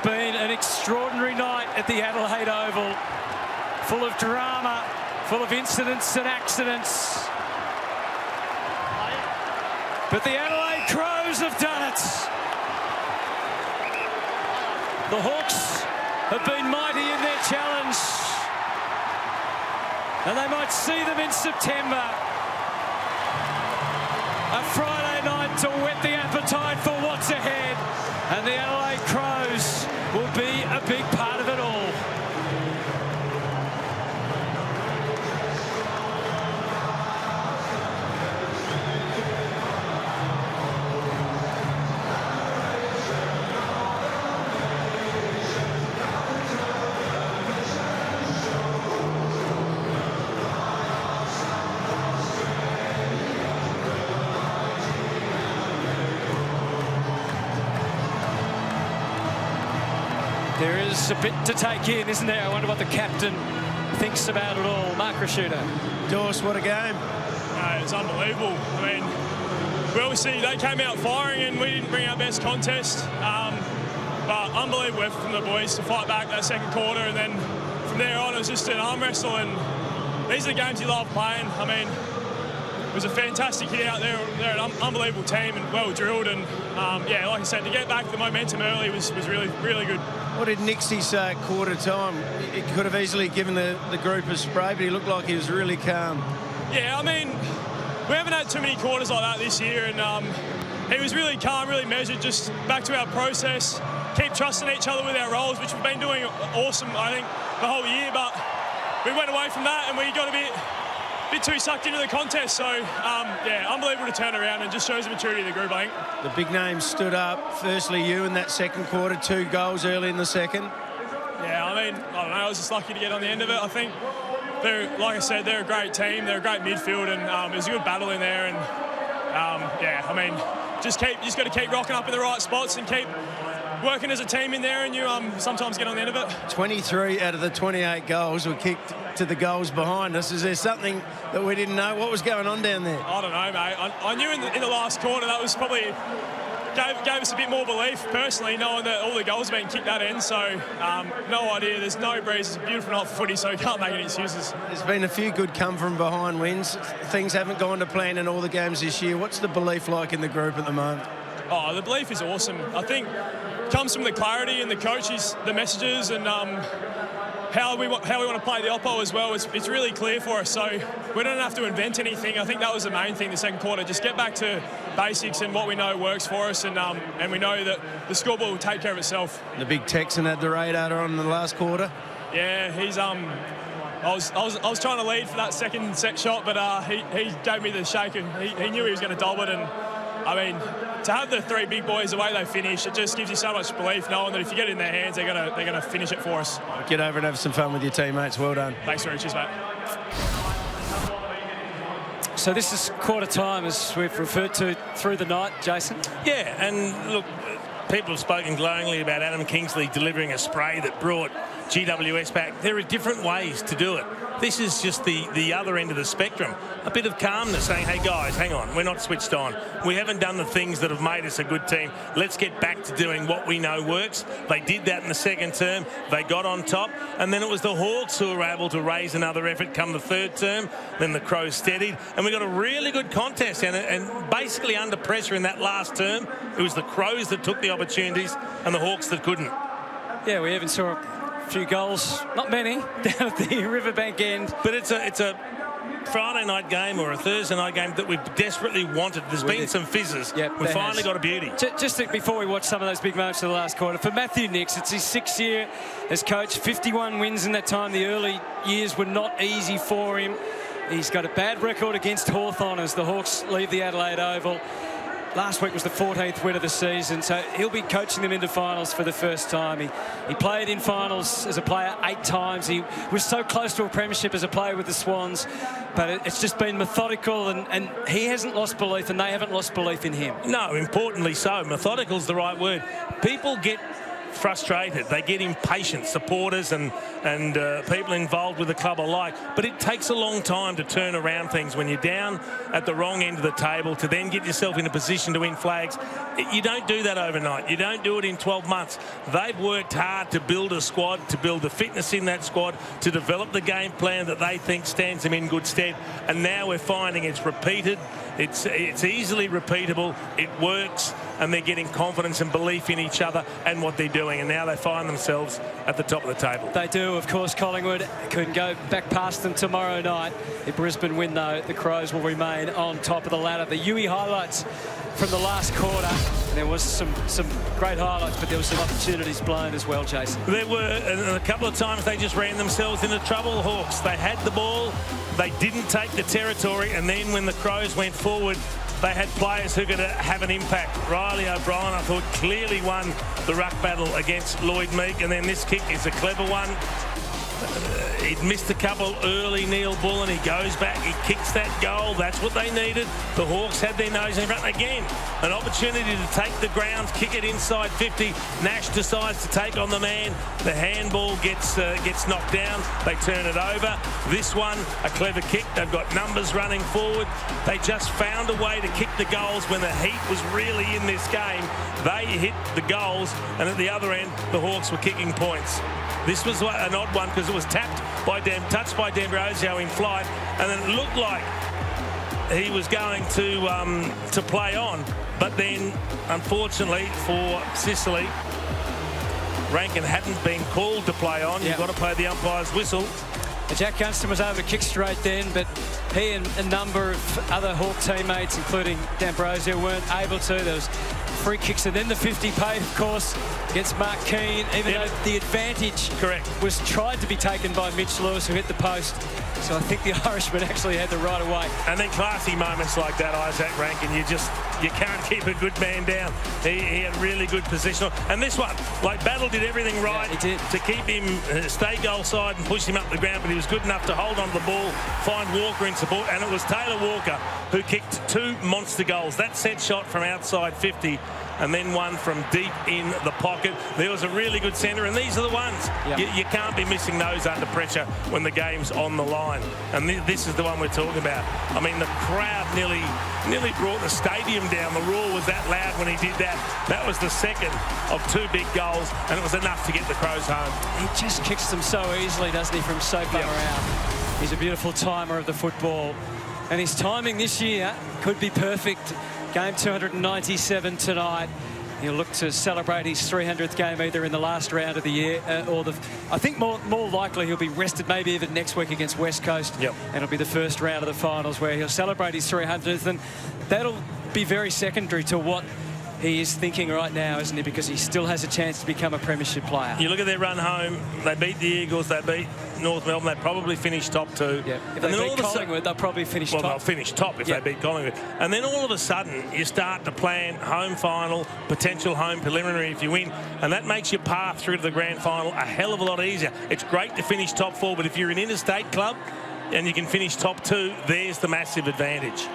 been an extraordinary night at the Adelaide Oval, full of drama, full of incidents and accidents. But the Adelaide Crows have done it. The Hawks have been mighty in their challenge, and they might see them in September. A Friday night to whet the appetite for what's ahead, and the Adelaide Crows will be a big part of it all. There is a bit to take in, isn't there? I wonder what the captain thinks about it all. Mark Rashuda. Dorse, what a game. It's unbelievable. I mean, we obviously, they came out firing and we didn't bring our best contest. But unbelievable effort from the boys to fight back that second quarter, and then from there on it was just an arm wrestle, and these are the games you love playing. I mean, it was a fantastic hit out there. They're an unbelievable team and well drilled, and yeah, like I said, to get back the momentum early was really, really good. What did Nixie say at quarter time? He could have easily given the group a spray, but he looked like he was really calm. Yeah, I mean, we haven't had too many quarters like that this year, and he was really calm, really measured, just back to our process, keep trusting each other with our roles, which we've been doing awesome, I think, the whole year, but we went away from that and we got a bit too sucked into the contest. So, yeah, unbelievable to turn around, and just shows the maturity of the group, I think. The big names stood up. Firstly, you in that second quarter, 2 goals early in the second. Yeah, I mean, I don't know, I was just lucky to get on the end of it. I think, like I said, they're a great team. They're a great midfield, and it was a good battle in there. And, yeah, I mean, just got to keep rocking up in the right spots and keep working as a team in there, and you sometimes get on the end of it. 23 out of the 28 goals were kicked to the goals behind us. Is there something that we didn't know? What was going on down there? I don't know, mate. I knew in the last quarter that was probably gave us a bit more belief, personally, knowing that all the goals have been kicked that end. So, no idea. There's no breeze. It's a beautiful night for footy, so you can't make any excuses. There's been a few good come from behind wins. Things haven't gone to plan in all the games this year. What's the belief like in the group at the moment? Oh, the belief is awesome. I think it comes from the clarity and the coaches, the messages, and how we want to play the oppo as well. It's really clear for us, so we don't have to invent anything. I think that was the main thing the second quarter. Just get back to basics and what we know works for us, and we know that the scoreboard will take care of itself. The big Texan had the radar on in the last quarter. Yeah, he's I was trying to lead for that second set shot, but he gave me the shake, and he knew he was going to dob it. And I mean, to have the 3 big boys the way they finish, it just gives you so much belief, knowing that if you get it in their hands, they're gonna finish it for us. Get over and have some fun with your teammates. Well done. Thanks very much, cheers, mate. So this is quarter time, as we've referred to through the night, Jason. Yeah, and look, people have spoken glowingly about Adam Kingsley delivering a spray that brought GWS back. There are different ways to do it. This is just the other end of the spectrum. A bit of calmness, saying, hey guys, hang on, we're not switched on. We haven't done the things that have made us a good team. Let's get back to doing what we know works. They did that in the second term. They got on top, and then it was the Hawks who were able to raise another effort come the third term. Then the Crows steadied, and we got a really good contest, and basically under pressure in that last term, it was the Crows that took the opportunities and the Hawks that couldn't. Yeah, we even saw a few goals, not many, down at the Riverbank end. But it's a Friday night game or a Thursday night game that we've desperately wanted. There's been some fizzes. Yep, we've finally got a beauty. Just before we watch some of those big moments of the last quarter, for Matthew Nicks, it's his 6th year as coach, 51 wins in that time. The early years were not easy for him. He's got a bad record against Hawthorn as the Hawks leave the Adelaide Oval. Last week was the 14th win of the season, so he'll be coaching them into finals for the first time. He played in finals as a player 8 times. He was so close to a premiership as a player with the Swans, but it's just been methodical, and he hasn't lost belief, and they haven't lost belief in him. No, importantly so. Methodical's the right word. People get frustrated. They get impatient, supporters and people involved with the club alike. But it takes a long time to turn around things when you're down at the wrong end of the table to then get yourself in a position to win flags. You don't do that overnight. You don't do it in 12 months. They've worked hard to build a squad, to build the fitness in that squad, to develop the game plan that they think stands them in good stead. And now we're finding it's repeated. It's easily repeatable. It works, and they're getting confidence and belief in each other and what they're doing. And now they find themselves at the top of the table. They do, of course. Collingwood couldn't go back past them tomorrow night. If Brisbane win, though, the Crows will remain on top of the ladder. The Huey highlights from the last quarter. There was some great highlights, but there were some opportunities blown as well, Jason. There were, and a couple of times they just ran themselves into trouble, Hawks. They had the ball, they didn't take the territory, and then when the Crows went forward, they had players who could have an impact. Riley O'Brien, I thought, clearly won the ruck battle against Lloyd Meek, and then this kick is a clever one. He'd missed a couple early, Neil Bullen. He goes back, he kicks that goal. That's what they needed. The Hawks had their nose in front. Again, an opportunity to take the grounds, kick it inside 50. Nash decides to take on the man. The handball gets knocked down. They turn it over. This one, a clever kick. They've got numbers running forward. They just found a way to kick the goals when the heat was really in this game. They hit the goals, and at the other end, the Hawks were kicking points. This was an odd one because it was touched by D'Ambrosio in flight, and then it looked like he was going to play on. But then, unfortunately for Sicily, Rankin hadn't been called to play on. You've got to play the umpire's whistle. Jack Gunston was able to kick straight then, but he and a number of other Hawk teammates, including D'Ambrosio, weren't able to. There was free kicks, and then the 50 paid, of course, against Mark Keane, even though the advantage was tried to be taken by Mitch Lewis, who hit the post. So I think the Irishman actually had the right of way. And then classy moments like that, Isaac Rankin, you can't keep a good man down. He had really good position. And this one, like Battle did everything right to keep him stay goal side and push him up the ground, but he was good enough to hold on to the ball, find Walker in support, and it was Taylor Walker who kicked 2 monster goals. That set shot from outside 50, and then one from deep in the pocket. There was a really good centre, and these are the ones. You can't be missing those under pressure when the game's on the line. And this is the one we're talking about. I mean, the crowd nearly brought the stadium down. The roar was that loud when he did that. That was the second of 2 big goals, and it was enough to get the Crows home. He just kicks them so easily, doesn't he, from so far out. He's a beautiful timer of the football. And his timing this year could be perfect. Game 297 tonight. He'll look to celebrate his 300th game either in the last round of the year or I think more likely he'll be rested maybe even next week against West Coast. And it'll be the first round of the finals where he'll celebrate his 300th, and that'll be very secondary to what he is thinking right now, isn't he? Because he still has a chance to become a premiership player. You look at their run home. They beat the Eagles. They beat North Melbourne. They probably finished top 2. If they beat Collingwood, they'll probably finish top. Well, they'll finish top if they beat Collingwood. And then all of a sudden, you start to plan home final, potential home preliminary if you win. And that makes your path through to the grand final a hell of a lot easier. It's great to finish top 4, but if you're an interstate club and you can finish top 2, there's the massive advantage.